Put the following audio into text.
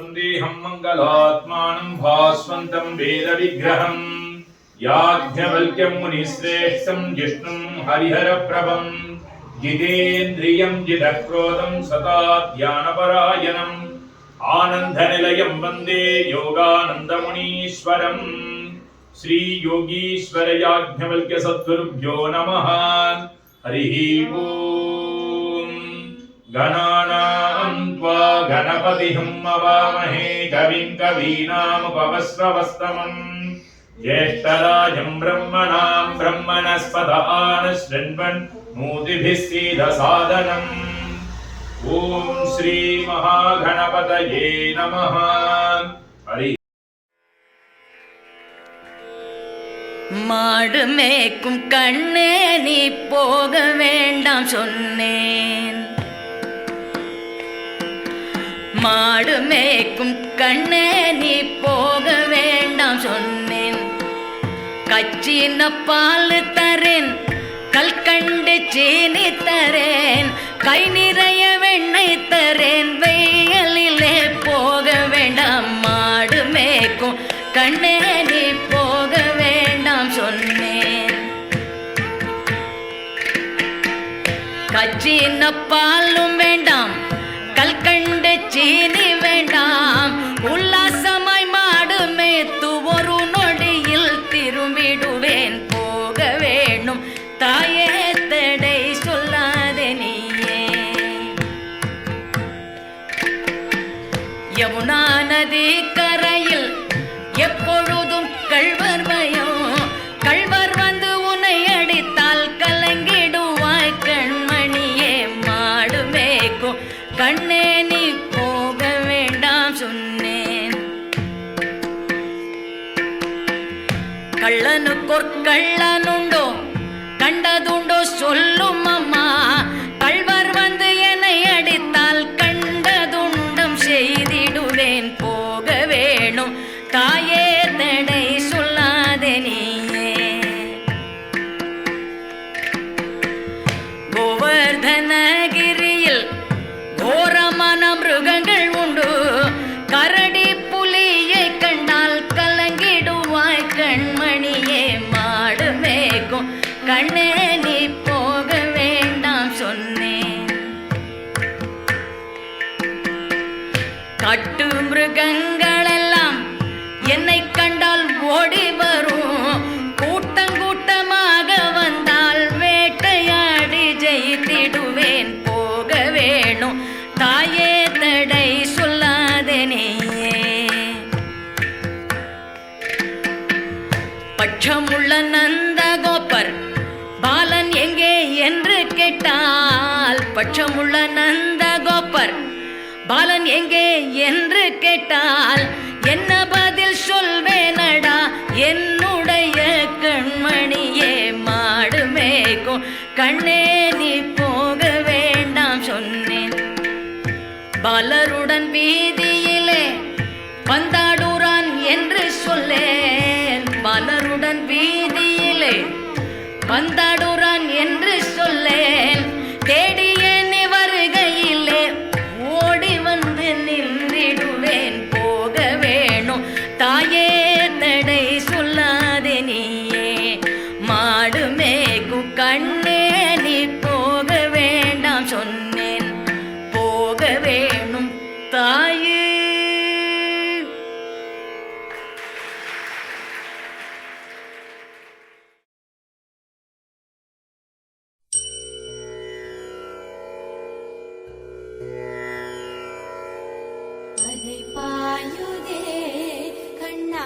वन्देऽहं मङ्गलात्मानं भास्वन्तं वेदविग्रहं याज्ञवल्क्यं मुनिश्रेष्ठं जिष्णुं हरिहरप्रभं जितेन्द्रियं जितक्रोधं सदा ध्यानपरायणम् आनन्दनिलयं वन्दे योगानन्दमुनीश्वरम् श्री योगीश्वर याज्ञवल्क्य सद्गुरुभ्यो नमः। हरिः ओम्। गणानां त्वा गणपतिं हवामहे कविं कवीनामुपमश्रवस्तमम् ज्येष्ठराजं ब्रह्मणां ब्रह्मणस्पत आनशृण्वन्नोतिभिः सीदसादनम्। ॐ श्री महागणपतये नमः। हरि மாடு மேய்க்கும் கண்ணே நீ போக வேண்டாம் சொன்னேன். மாடு மேய்க்கும் கண்ணே நீ போக வேண்டாம் சொன்னேன். கச்சின பால் தரேன், கல்கண்டு சீனி தரேன், கை நிறைய வெண்ணெய் தரேன். வெயிலிலே போக வேண்டாம் மாடு மேய்க்கும் கண்ணே நீ போக வேண்டாம் சொன்னேன். கச்சின பாலும் வேண்டாம், கல்கண்டு சீனி வேண்டாம். உல்லாசமாய் மாடு மேய்த்து ஒரு நொடியில் திரும்பிடுவேன். போக வேணும் தாயே தடை சொல்லாதே நீயே. யமுனா நதி கரையில் எப்பொழுதும் கள்வர் பயம். கள்வர் வந்து உன்னை அடித்தால் கலங்கிடுவாய் கண்மணியே. மாடு மேய்க்கும் கண்ணே நீ போக வேண்டாம் சொன்னேன். கள்ளனுக்கொர் கள்ளனுண்டோ கண்டதுண்டோ சொல்லும் அம்மா. கள்வர் வந்து என்னை அடித்தால் கண்டதுண்டம் செய்திடுவேன். போக வேணும் தாயே தடை சொல்லாதே நீயே. கோவர்தனகிரியில் கோரமான மிருகங்கள் உண்டு. கரடி புலியை கண்டால் கலங்கிடுவாய் கண்மணியே. மாடு மேய்க்கும் கண்ணே நீ போக வேண்டாம் சொன்னேன். கட்டு மிருகங்களெல்லாம் என்னை கண்டால் ஓடி வரும். கூட்டமாக வந்தால் வேட்டையாடி ஜெயித்திடுவேன். போக வேணும் தாயே தடை சொல்லாதே நீயே. பட்சமுள்ள நந்தகோபர் பாலன் எங்கே என்று கேட்டால், பட்சமுள்ள நந்தகோபர் பாலன் எங்கே என்று கேட்டால் என்ன பதில் சொல்வேனடா என்னுடைய கண்மணியே. மாடு மேய்க்கும் கண்ணே நீ போக வேண்டாம் சொன்னேன். பாலருடன் வீதியிலே பந்தாடுறான் என்று சொல்லேன். பாலருடன் வீதியிலே பந்தாடுறான் என்று சொல்லேன். தேடிய நீ வருகையிலே ஓடி வந்து நின்றிடுவேன். போக வேணும் தாயே தடை சொல்லாதே நீயே. மாடு மேய்க்கும் கண்ணே நீ போக வேண்டாம் சொன்னேன். போக வேணும் தாயே. பாயுதே கண்ணா